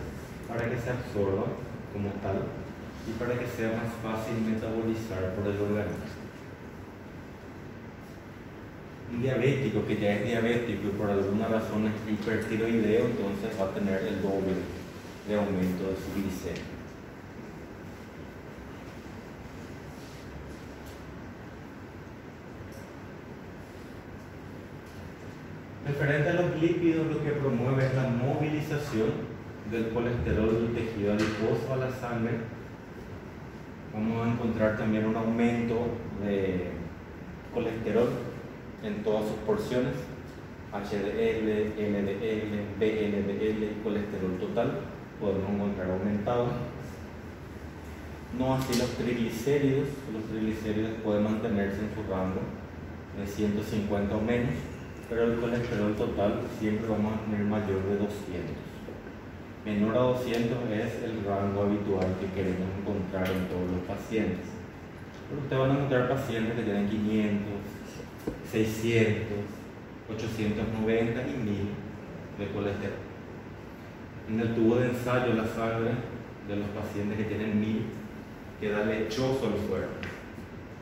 para que se absorban como tal y para que sea más fácil metabolizar por el organismo. Un diabético que ya es diabético y por alguna razón es hipertiroideo, entonces va a tener el doble de aumento de su glicemia. Referente a los lípidos, lo que promueve es la movilización del colesterol del tejido adiposo a la sangre. Vamos a encontrar también un aumento de colesterol en todas sus porciones, HDL, LDL, VLDL y colesterol total, podemos encontrar aumentado. No así los triglicéridos pueden mantenerse en su rango de 150 o menos, pero el colesterol total siempre vamos a tener mayor de 200. Menor a 200 es el rango habitual que queremos encontrar en todos los pacientes. Pero ustedes van a encontrar pacientes que tienen 500, 600, 890 y 1000 de colesterol. En el tubo de ensayo, la sangre de los pacientes que tienen 1000 queda lechoso el suero.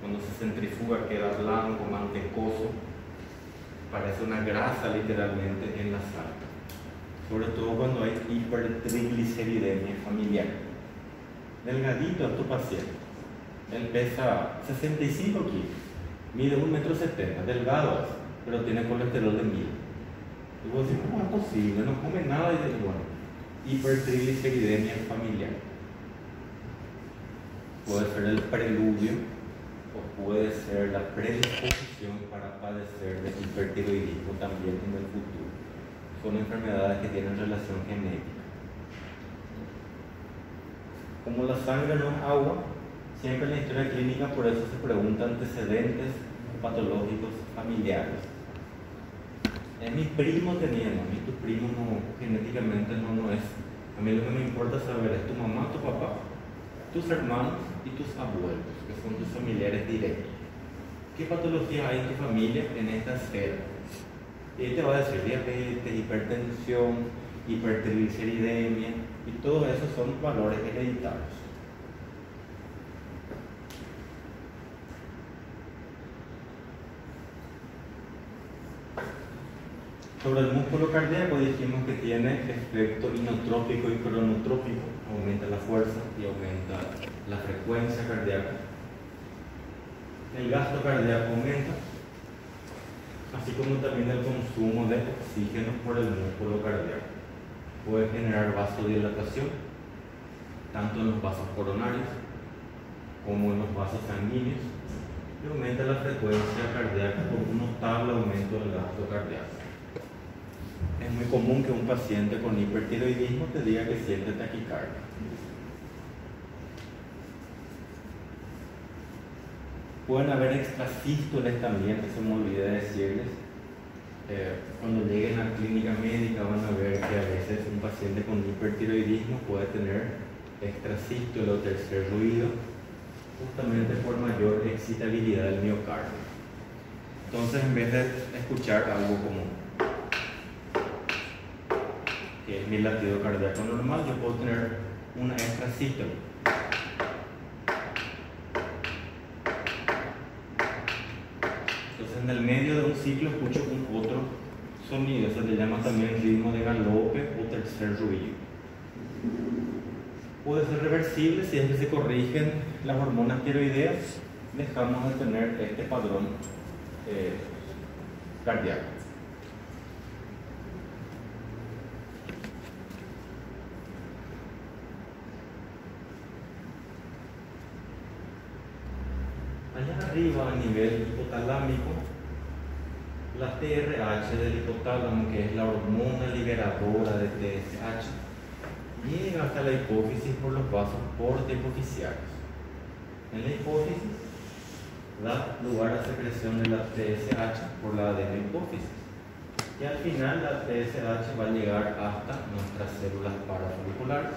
Cuando se centrifuga queda blanco, mantecoso, parece una grasa literalmente en la sangre. Sobre todo cuando hay hipertrigliceridemia familiar. Delgadito es tu paciente. Él pesa 65 kilos, mide 1,70 m, delgado es, pero tiene colesterol de 1000. Y vos decís, ¿cómo es posible? No come nada y dices, bueno, hipertrigliceridemia familiar. Puede ser el preludio o puede ser la predisposición para padecer de hipertiroidismo también en el futuro. Son enfermedades que tienen relación genética. Como la sangre no es agua, siempre en la historia clínica por eso se pregunta antecedentes patológicos familiares. Mi primo tenía, a mí tu primo no, genéticamente no es. A mí lo que me importa saber es tu mamá, tu papá, tus hermanos y tus abuelos, que son tus familiares directos. ¿Qué patología hay en tu familia en esta esfera? Y él te va a decir diabetes, hipertensión, hipertrigliceridemia, y todo eso son valores hereditarios. Sobre el músculo cardíaco dijimos que tiene efecto inotrópico y cronotrópico, aumenta la fuerza y aumenta la frecuencia cardíaca. El gasto cardíaco aumenta, así como también el consumo de oxígeno por el músculo cardíaco. Puede generar vasodilatación, tanto en los vasos coronarios como en los vasos sanguíneos, y aumenta la frecuencia cardíaca por un notable aumento del gasto cardíaco. Es muy común que un paciente con hipertiroidismo te diga que siente taquicardia. Pueden haber extrasístoles también, que se me olvidé decirles. Cuando lleguen a clínica médica van a ver que a veces un paciente con hipertiroidismo puede tener extrasístole o tercer ruido, justamente por mayor excitabilidad del miocardio. Entonces, en vez de escuchar algo como que es mi latido cardíaco normal, yo puedo tener una extrasístole. Entonces, en el medio de un ciclo escucho un otro sonido, se le llama también ritmo de galope o tercer ruido. Puede ser reversible si es que se corrigen las hormonas tiroideas, dejamos de tener este padrón cardíaco. Allá arriba, a nivel hipotalámico, la TRH del hipotálamo, que es la hormona liberadora de TSH, llega hasta la hipófisis por los vasos porta-hipofisiarios. En la hipófisis da lugar a secreción de la TSH por la adenohipófisis, y al final la TSH va a llegar hasta nuestras células parafoliculares,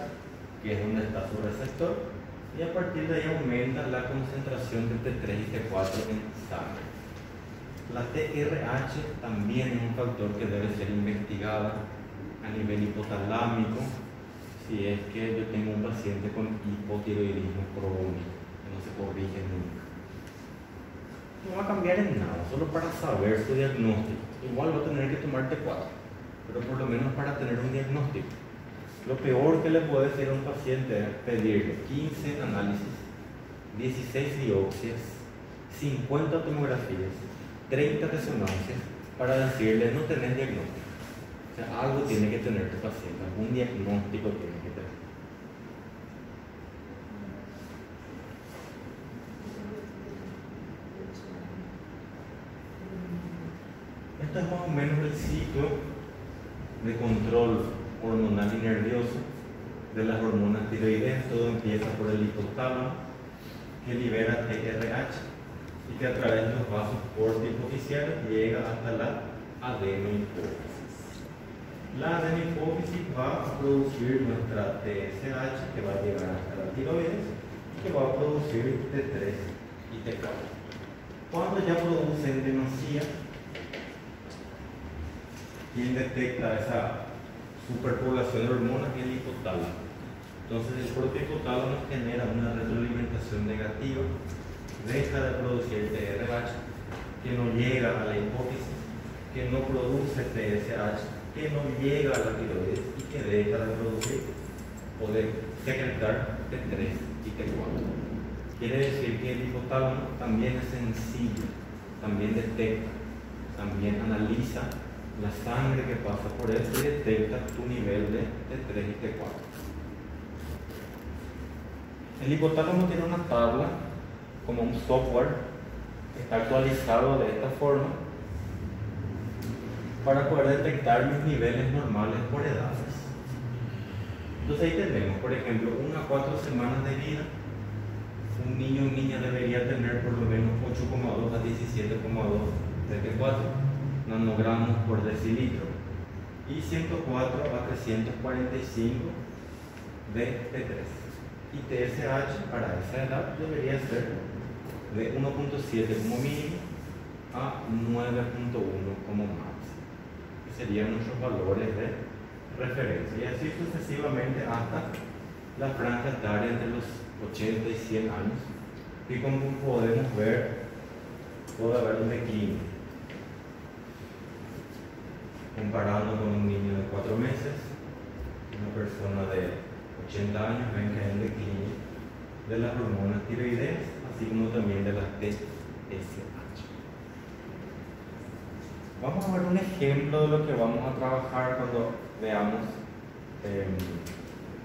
que es donde está su receptor, y a partir de ahí aumenta la concentración de T3 y T4 en sangre. La TRH también es un factor que debe ser investigada a nivel hipotalámico si es que yo tengo un paciente con hipotiroidismo crónico que no se corrige nunca. No va a cambiar en nada, solo para saber su diagnóstico. Igual va a tener que tomar T4, pero por lo menos para tener un diagnóstico. Lo peor que le puede decir a un paciente es pedirle 15 análisis, 16 biopsias, 50 tomografías, 30 resonancias para decirle no tenés diagnóstico. O sea, algo tiene que tener tu paciente, algún diagnóstico tiene que tener. Esto es más o menos el ciclo de control hormonal y nervioso de las hormonas tiroideas. Todo empieza por el hipotálamo, que libera TRH y que a través de los vasos porta-hipofisiarios llega hasta la adenohipófisis. La adenohipófisis va a producir nuestra TSH, que va a llegar hasta la tiroides, y que va a producir T3 y T4. Cuando ya producen demasía, ¿quién detecta esa superpoblación de hormonas? El hipotálamo. Entonces el propio hipotálamo genera una retroalimentación negativa, deja de producir TRH, que no llega a la hipófisis, que no produce TSH, que no llega a la tiroides y que deja de producir o de secretar T3 y T4. Quiere decir que el hipotálamo también es sensible, también detecta, también analiza la sangre que pasa por él y detecta tu nivel de T3 y T4. El hipotálamo tiene una tabla, como un software, que está actualizado de esta forma para poder detectar mis niveles normales por edades. Entonces ahí tenemos, por ejemplo, 1 a 4 semanas de vida. Un niño o niña debería tener por lo menos 8,2 a 17,2 de T4 nanogramos por decilitro y 104 a 345 de T3. Y TSH para esa edad debería ser de 1.7 como mínimo a 9.1 como máximo, que serían nuestros valores de referencia, y así sucesivamente hasta la franja etaria entre los 80 y 100 años, y como podemos ver puede haber un declive. comparando con un niño de 4 meses, una persona de 80 años, ven que hay un declive de las hormonas tiroideas, así como también de las TSH. Vamos a ver un ejemplo de lo que vamos a trabajar cuando veamos.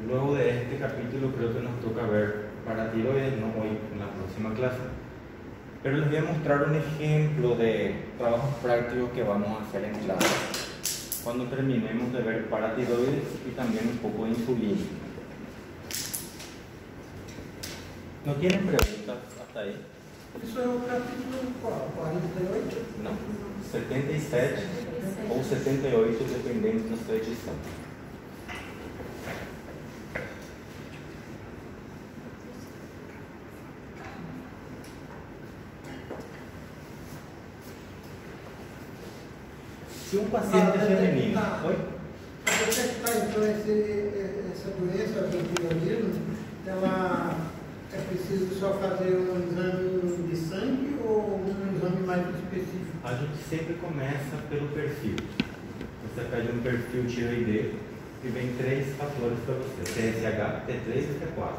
Luego de este capítulo creo que nos toca ver paratiroides, no hoy, en la próxima clase. Pero les voy a mostrar un ejemplo de trabajos prácticos que vamos a hacer en clase cuando terminemos de ver paratiroides y también un poco de insulina. ¿No tienen preguntas hasta ahí? Isso é o capítulo qual? 48? No, 77 ou 78, dependendo da sua edição. Se um paciente feminino... Oi? Para detectar então essa doença do tiroidismo, ela é preciso só fazer um exame de sangue ou um exame mais específico? A gente sempre começa pelo perfil. Você pede um perfil tiroideu e vem 3 fatores para você: TSH, T3 e T4.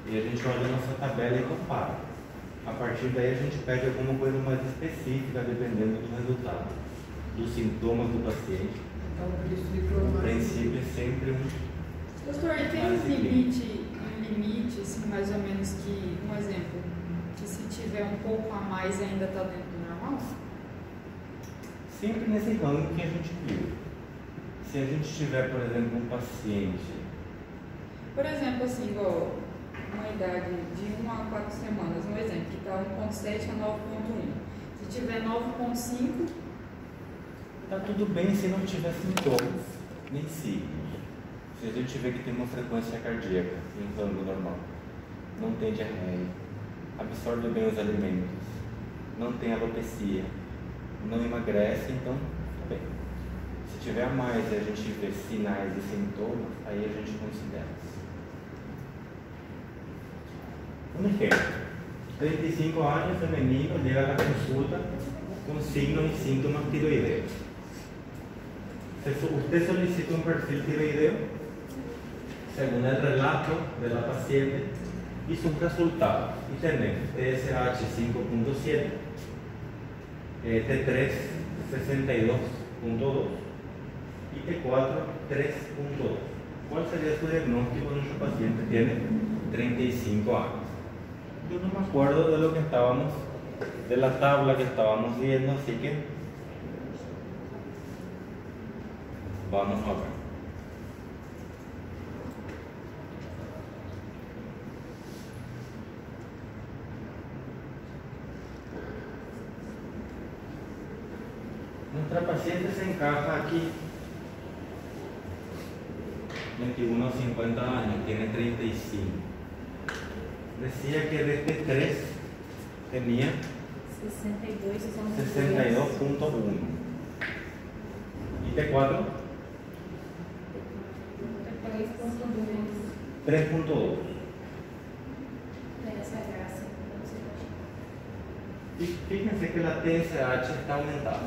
E a gente olha a nossa tabela e compara. A partir daí a gente pede alguma coisa mais específica, dependendo do resultado, dos sintomas do paciente. Então, o O princípio é sempre um. Doutor, e tem um limite, assim, mais ou menos, que, um exemplo, que se tiver um pouco a mais ainda está dentro do normal? Sempre nesse rango que a gente viu. Se a gente tiver, por exemplo, um paciente. Por exemplo, assim, igual uma idade de 1 a 4 semanas, um exemplo, que está 1.7 a 9.1. Se tiver 9.5, Tá tudo bem se não tiver sintomas, nem signos. Se a gente vê que tem uma frequência cardíaca em um rango normal, não tem diarreia, absorve bem os alimentos, não tem alopecia, não emagrece, então tá bem. Se tiver a mais e a gente vê sinais e sintomas, aí a gente considera. Um exemplo: 35 anos, feminino, llega a la consulta con signos y síntomas tiroideos. Usted solicita un perfil tiroideo según el relato de la paciente y sus resultados. Y tenemos TSH 5.7, T3 62.2 y T4 3.2. ¿Cuál sería su diagnóstico? Nuestro paciente tiene 35 años. Yo no me acuerdo de lo que estábamos, de la tabla que estábamos viendo, así que vamos a ver. Nuestra paciente se encaja aquí. 21 a 50 años, tiene 35. Decía que de T3 tenía 62.1 y T4 3.2. Y fíjense que la TSH está aumentada.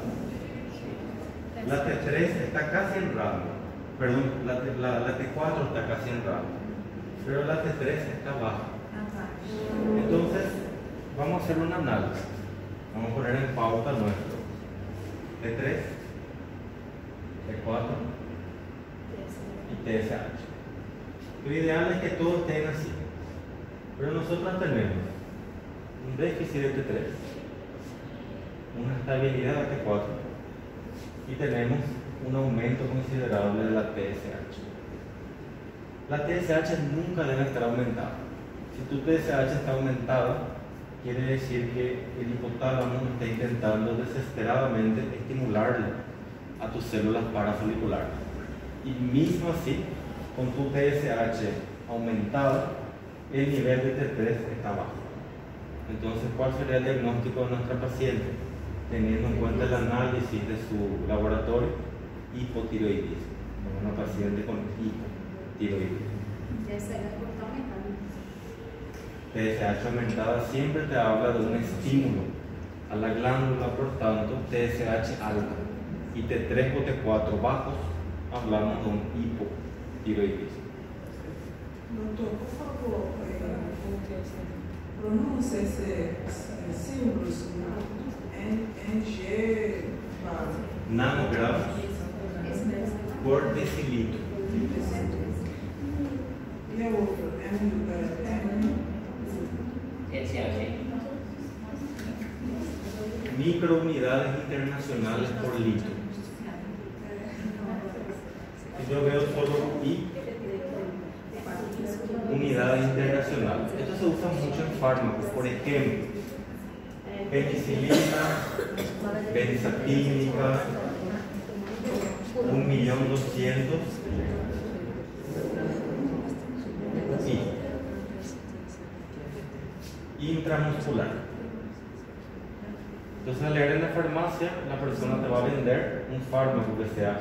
La T3 está casi en rango. Perdón, la T4 está casi en rango. Pero la T3 está baja. Entonces, vamos a hacer un análisis. Vamos a poner en pauta nuestro T3, T4 y TSH. Lo ideal es que todos estén así. Pero nosotros tenemos un déficit de T3, una estabilidad de T4 y tenemos un aumento considerable de la TSH. La TSH nunca debe estar aumentada. Si tu TSH está aumentada, quiere decir que el hipotálamo está intentando desesperadamente estimularle a tus células parafoliculares. Y mismo así, con tu TSH aumentada, el nivel de T3 está bajo. Entonces, ¿cuál sería el diagnóstico de nuestra paciente? Teniendo en cuenta el análisis de su laboratorio, hipotiroidismo. Una paciente con hipotiroidismo. TSH aumentada siempre te habla de un estímulo a la glándula, por tanto, TSH alta. y T3 o T4 bajos, hablamos de un hipotiroidismo. Doutor, por favor, pronuncia esses símbolos NG, Nanogramos por decilitro. e a outra? SH. Microunidades internacionales por litro. Si yo veo solo I, unidades internacionales. Esto se usa mucho en fármacos, por ejemplo, penicilina, benzatínica, 1.200.000 y intramuscular. Entonces, al leer en la farmacia, la persona te va a vender un fármaco que sea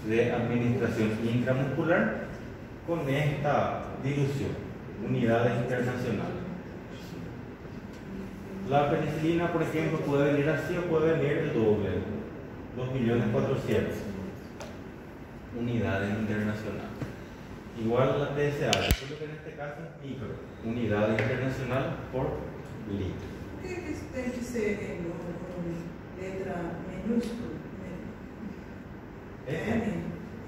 de administración intramuscular con esta dilución, unidades internacionales. La penicilina, por ejemplo, puede venir así o puede venir el doble, 2.400.000 unidades internacionales. Igual la TSH, solo que en este caso es micro, unidades internacionales por litro. Por que isso tem que ser em letra minúscula? M?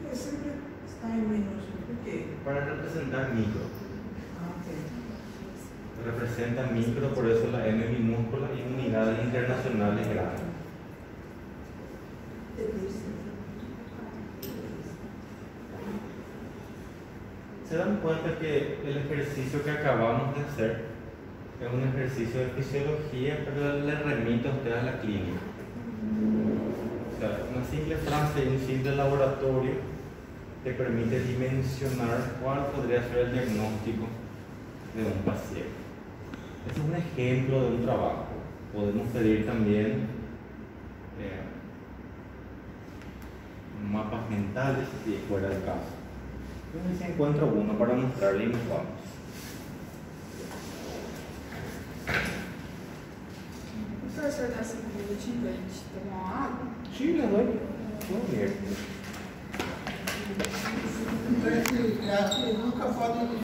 Porque sempre está em minúsculo. Por quê? Para representar micro. Ah, ok. Representa micro, por eso la M minúscula y unidades internacionales grandes. Se dan cuenta que el ejercicio que acabamos de hacer es un ejercicio de fisiología, pero le remito a ustedes a la clínica. O sea, una simple frase y un simple laboratorio te permite dimensionar cuál podría ser el diagnóstico de un paciente. Este es un ejemplo de un trabajo. Podemos pedir también mapas mentales si fuera el caso. Entonces, si encuentro uno para mostrarle y nos vamos. Professor, o senhor dá 5 minutinhos pra gente tomar uma água? Sí, le doy. Muy bien. Então, esse nunca podem